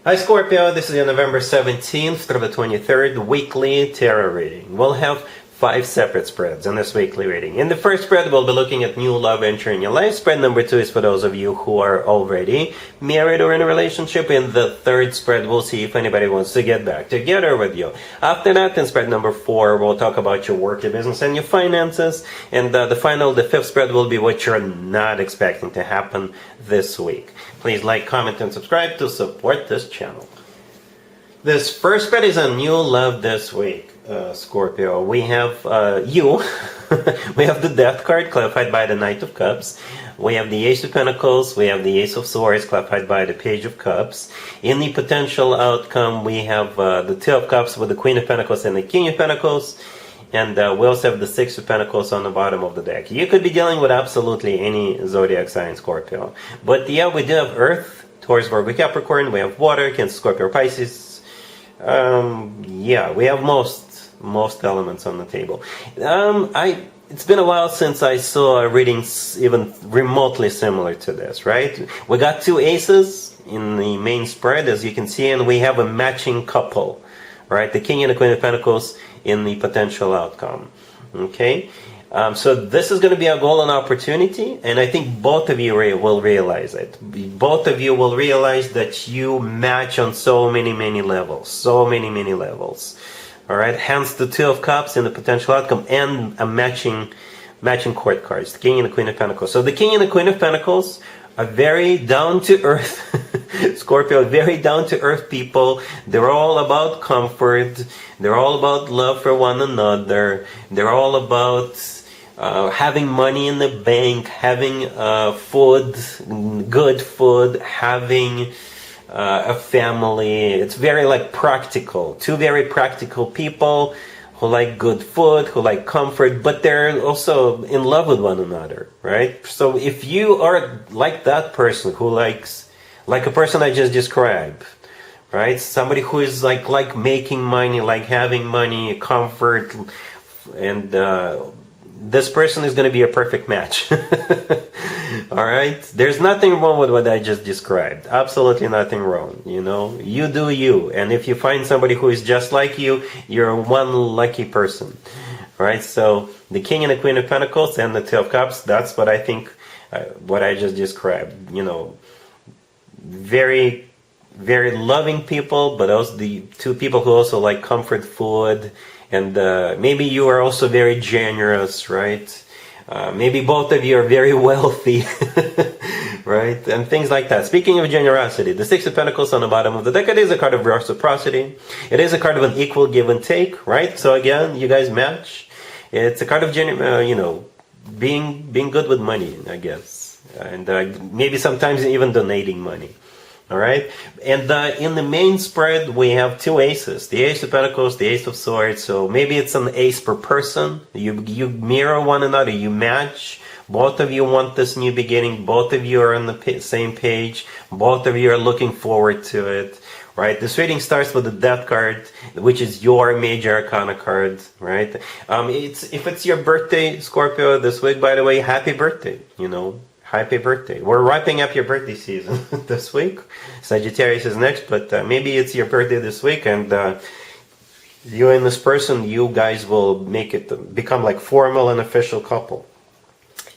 Hi Scorpio, this is your November 17th through the 23rd weekly tarot reading. We'll have 5 separate spreads in this weekly reading. In the first spread, we'll be looking at new love entering your life. Spread number 2 is for those of you who are already married or in a relationship. In the third spread, we'll see if anybody wants to get back together with you. After that, in spread number 4, we'll talk about your work, your business, and your finances. And the 5th spread will be what you're not expecting to happen this week. Please like, comment, and subscribe to support this channel. This first spread is a new love this week, Scorpio. We have you. We have the Death card, clarified by the Knight of Cups. We have the Ace of Pentacles. We have the Ace of Swords, clarified by the Page of Cups. In the potential outcome, we have the Two of Cups with the Queen of Pentacles and the King of Pentacles. And we also have the Six of Pentacles on the bottom of the deck. You could be dealing with absolutely any zodiac sign, Scorpio. But yeah, we do have Earth, Taurus, Virgo, Capricorn. We have Water, Cancer, Scorpio, Pisces. Yeah, we have most elements on the table. It's been a while since I saw a reading even remotely similar to this, right? We got 2 aces in the main spread, as you can see, and we have a matching couple, right? The King and the Queen of Pentacles in the potential outcome. Okay, so this is going to be a golden opportunity, and I think both of you will realize it. Both of you will realize that you match on so many levels, all right, hence the Two of Cups in the potential outcome and a matching court cards, the King and the Queen of Pentacles. So the King and the Queen of Pentacles are very down to earth Scorpio, very down to earth people. They're all about comfort. They're all about love for one another. They're all about having money in the bank, having food, good food, having a family. It's very practical. 2 very practical people who like good food, who like comfort, but they're also in love with one another, right? So if you are like that person who likes, like a person I just described, right? Somebody who is like making money, like having money, comfort, and this person is going to be a perfect match. All right, there's nothing wrong with what I just described. Absolutely nothing wrong. You know, you do you, and if you find somebody who is just like you, you're one lucky person. All right, so the King and the Queen of Pentacles and the Two of Cups, that's what I think, what I just described. You know, very loving people, but also the 2 people who also like comfort food, and maybe you are also very generous, right? Maybe both of you are very wealthy, right? And things like that. Speaking of generosity, the Six of Pentacles on the bottom of the deck, it is a card of reciprocity. It is a card of an equal give and take, right? So again, you guys match. It's a card of being good with money, I guess, and maybe sometimes even donating money. All right, and in the main spread we have 2 aces, the Ace of Pentacles, the Ace of Swords. So maybe it's an ace per person. You mirror one another, you match. Both of you want this new beginning. Both of you are on the same page. Both of you are looking forward to it, right? This reading starts with the Death card, which is your major arcana card, right? If it's your birthday, Scorpio, this week, by the way, happy birthday, you know. Happy birthday. We're wrapping up your birthday season this week. Sagittarius is next, but maybe it's your birthday this week, and you and this person, you guys will make it become like formal and official couple.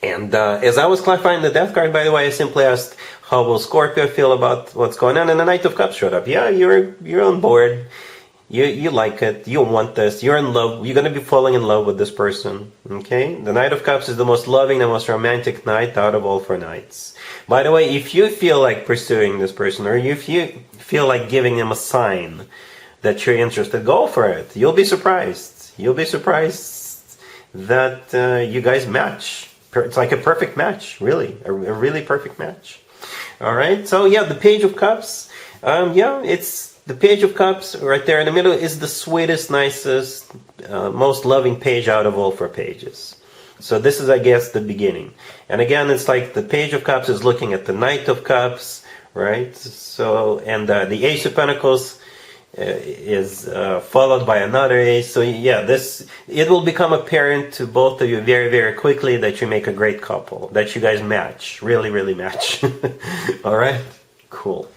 And as I was clarifying the Death card, by the way, I simply asked, how will Scorpio feel about what's going on? And the Knight of Cups showed up. Yeah, you're on board. You like it, you want this, you're in love, you're going to be falling in love with this person, okay? The Knight of Cups is the most loving, the most romantic knight out of all 4 knights. By the way, if you feel like pursuing this person, or if you feel like giving them a sign that you're interested, go for it. You'll be surprised. You'll be surprised that you guys match. It's like a perfect match, really, a really perfect match. All right, so yeah, the Page of Cups, it's the Page of Cups right there in the middle is the sweetest, nicest, most loving page out of all 4 pages. So this is, I guess, the beginning. And again, it's like the Page of Cups is looking at the Knight of Cups, right? So, and the Ace of Pentacles is followed by another ace. So yeah, it will become apparent to both of you very quickly that you make a great couple, that you guys match, really match. All right, cool.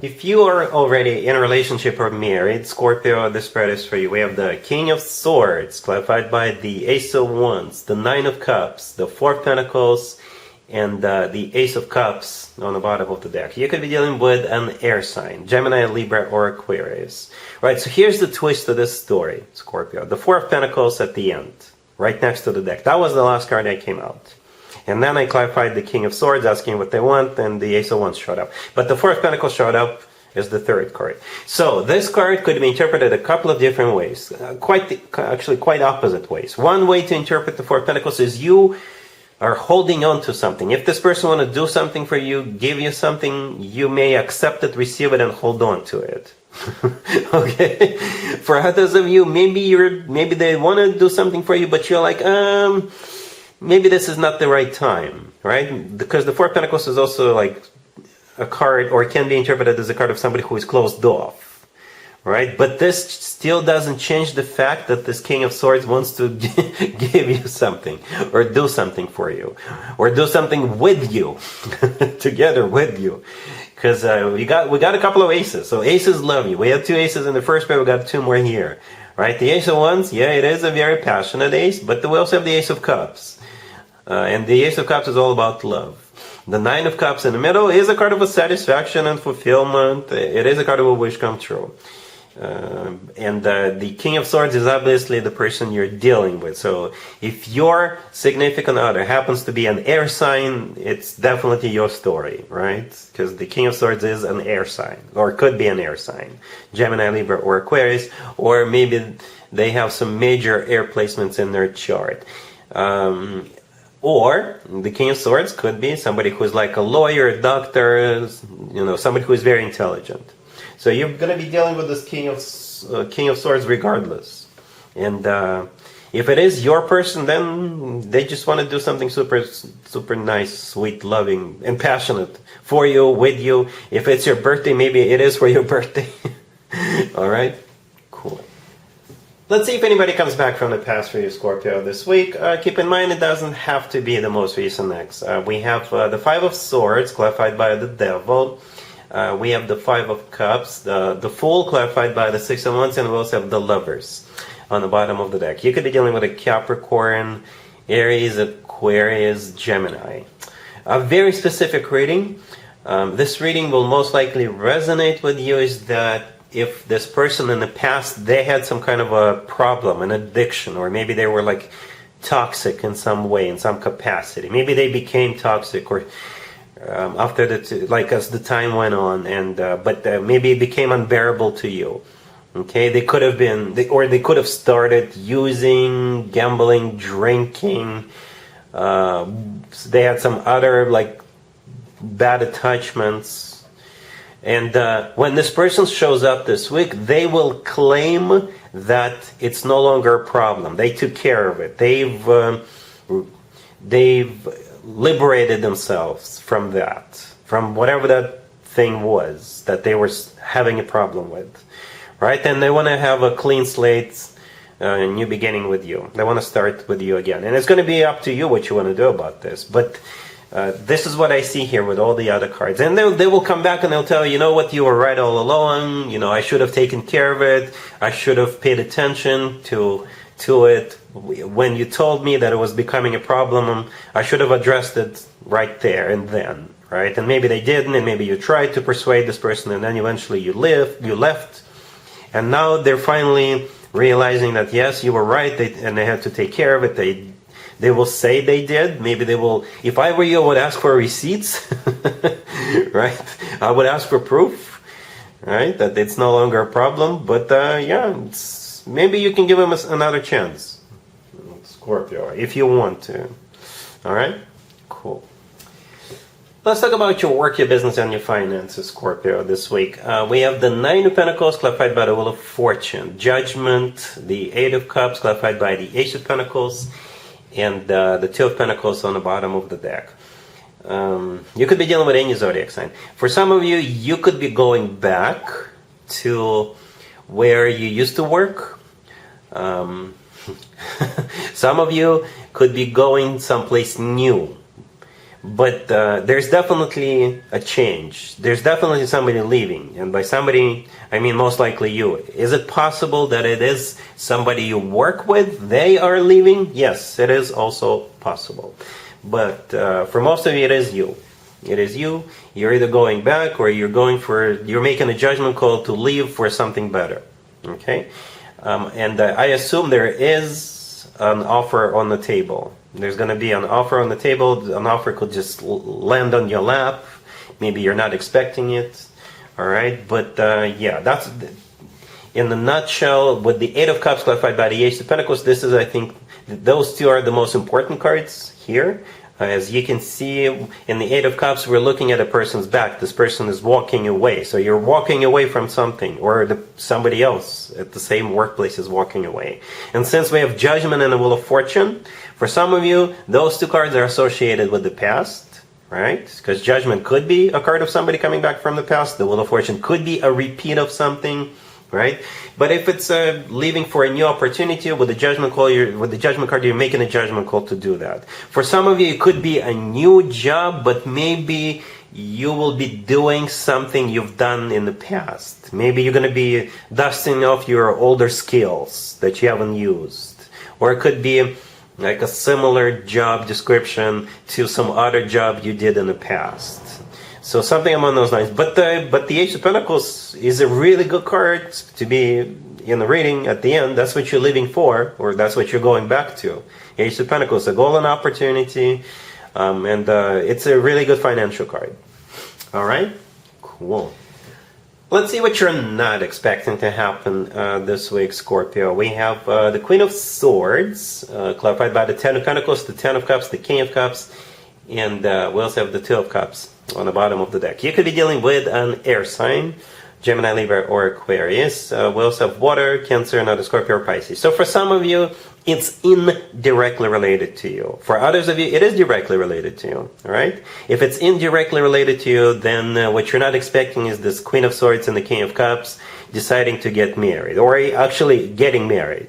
If you are already in a relationship or married, Scorpio, this spread is for you. We have the King of Swords, clarified by the Ace of Wands, the Nine of Cups, the Four of Pentacles, and the Ace of Cups on the bottom of the deck. You could be dealing with an air sign, Gemini, Libra, or Aquarius. Right, so here's the twist to this story, Scorpio. The Four of Pentacles at the end, right next to the deck. That was the last card that came out. And then I clarified the King of Swords, asking what they want, and the Ace of Wands showed up. But the Four of Pentacles showed up as the third card. So this card could be interpreted a couple of different ways, actually quite opposite ways. One way to interpret the Four of Pentacles is you are holding on to something. If this person want to do something for you, give you something, you may accept it, receive it, and hold on to it. Okay? For others of you, maybe they want to do something for you, but you're like, maybe this is not the right time, right? Because the Four of Pentacles is also like a card, or can be interpreted as a card of somebody who is closed off, right? But this still doesn't change the fact that this King of Swords wants to give you something, or do something for you, or do something with you, together with you. Because we got a couple of aces, so aces love you. We have two aces in the first pair, we got two more here, right? The Ace of Wands, yeah, it is a very passionate ace, but we also have the Ace of Cups. And the Ace of Cups is all about love. The Nine of Cups in the middle is a card of a satisfaction and fulfillment. It is a card of a wish come true. And the King of Swords is obviously the person you're dealing with. So if your significant other happens to be an air sign, it's definitely your story, right? Because the King of Swords is an air sign, or could be an air sign. Gemini, Libra, or Aquarius, or maybe they have some major air placements in their chart. Or the King of Swords could be somebody who's like a lawyer, a doctor, somebody who is very intelligent. So you're going to be dealing with this King of Swords regardless. And if it is your person, then they just want to do something super, super nice, sweet, loving, and passionate for you, with you. If it's your birthday, maybe it is for your birthday. All right? Cool. Let's see if anybody comes back from the past for you, Scorpio, this week. Keep in mind, it doesn't have to be the most recent ex. We have the Five of Swords, clarified by the Devil. We have the Five of Cups, the Fool, clarified by the Six of Wands, and we also have the Lovers on the bottom of the deck. You could be dealing with a Capricorn, Aries, Aquarius, Gemini. A very specific reading. This reading will most likely resonate with you is that if this person in the past, they had some kind of a problem, an addiction, or maybe they were like toxic in some way, in some capacity. Maybe they became toxic, or after as the time went on, and but maybe it became unbearable to you. Okay, they could have been, they could have started using, gambling, drinking. They had some other like bad attachments. And when this person shows up this week, they will claim that it's no longer a problem. They took care of it. They've liberated themselves from that, from whatever that thing was that they were having a problem with, right? And they want to have a clean slate, a new beginning with you. They want to start with you again. And it's going to be up to you what you want to do about this. But this is what I see here with all the other cards. And they will come back and they'll tell you, you know what, you were right all along. I should have taken care of it. I should have paid attention to it. When you told me that it was becoming a problem, I should have addressed it right there and then, right? And maybe they didn't, and maybe you tried to persuade this person, and then eventually you left. And now they're finally realizing that, yes, you were right, and they had to take care of it. They will say they did. Maybe they will. If I were you, I would ask for receipts, right? I would ask for proof, right, that it's no longer a problem. But maybe you can give them another chance, Scorpio, if you want to. All right, cool. Let's talk about your work, your business, and your finances, Scorpio, this week. We have the Nine of Pentacles, clarified by the Wheel of Fortune. Judgment, the Eight of Cups, clarified by the Ace of Pentacles, and the Two of Pentacles on the bottom of the deck. You could be dealing with any zodiac sign. For some of you, you could be going back to where you used to work. Some of you could be going someplace new. But there's definitely a change. There's definitely somebody leaving. And by somebody, I mean most likely you. Is it possible that it is somebody you work with? They are leaving? Yes, it is also possible. But for most of you, it is you. It is you. You're either going back or you're making a judgment call to leave for something better. Okay? And I assume there is an offer on the table. There's going to be an offer on the table. An offer could just land on your lap. Maybe you're not expecting it. All right? But yeah, that's in the nutshell. With the Eight of Cups clarified by the Ace of Pentacles, this is, I think, those two are the most important cards here. As you can see, in the Eight of Cups, we're looking at a person's back. This person is walking away. So you're walking away from something, or somebody else at the same workplace is walking away. And since we have Judgment and the Wheel of Fortune, for some of you, those two cards are associated with the past, right? Because Judgment could be a card of somebody coming back from the past. The Wheel of Fortune could be a repeat of something, right? But if it's leaving for a new opportunity with the judgment call, with the judgment card, you're making a judgment call to do that. For some of you, it could be a new job, but maybe you will be doing something you've done in the past. Maybe you're going to be dusting off your older skills that you haven't used. Or it could be like a similar job description to some other job you did in the past. So something along those lines. But the Ace of Pentacles is a really good card to be in the reading at the end. That's what you're living for, or that's what you're going back to. Ace of Pentacles, a golden opportunity, and it's a really good financial card. All right? Cool. Let's see what you're not expecting to happen this week, Scorpio. We have the Queen of Swords, clarified by the Ten of Pentacles, the Ten of Cups, the King of Cups, and we also have the Two of Cups on the bottom of the deck. You could be dealing with an air sign, Gemini, Libra, or Aquarius. We also have water, Cancer, another Scorpio, or Pisces. So for some of you, it's indirectly related to you. For others of you, it is directly related to you. All right? If it's indirectly related to you, then what you're not expecting is this Queen of Swords and the King of Cups deciding to get married, or actually getting married.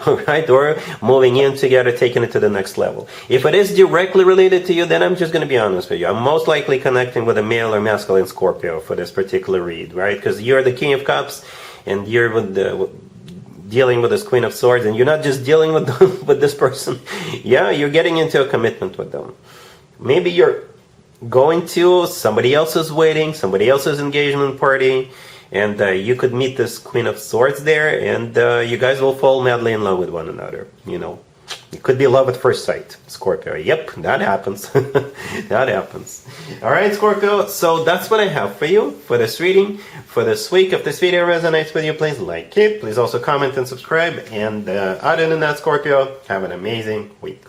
All right? Or moving in together, taking it to the next level. If it is directly related to you, then I'm just going to be honest with you. I'm most likely connecting with a male or masculine Scorpio for this particular read, right? Because you're the King of Cups, and you're dealing with this Queen of Swords, and you're not just dealing with this person. Yeah, you're getting into a commitment with them. Maybe you're going to somebody else's wedding, somebody else's engagement party, and you could meet this Queen of Swords there, and you guys will fall madly in love with one another. You know, it could be love at first sight, Scorpio. Yep, that happens. That happens. All right, Scorpio. So that's what I have for you for this reading for this week. If this video resonates with you, please like it. Please also comment and subscribe. And other than that, Scorpio, have an amazing week.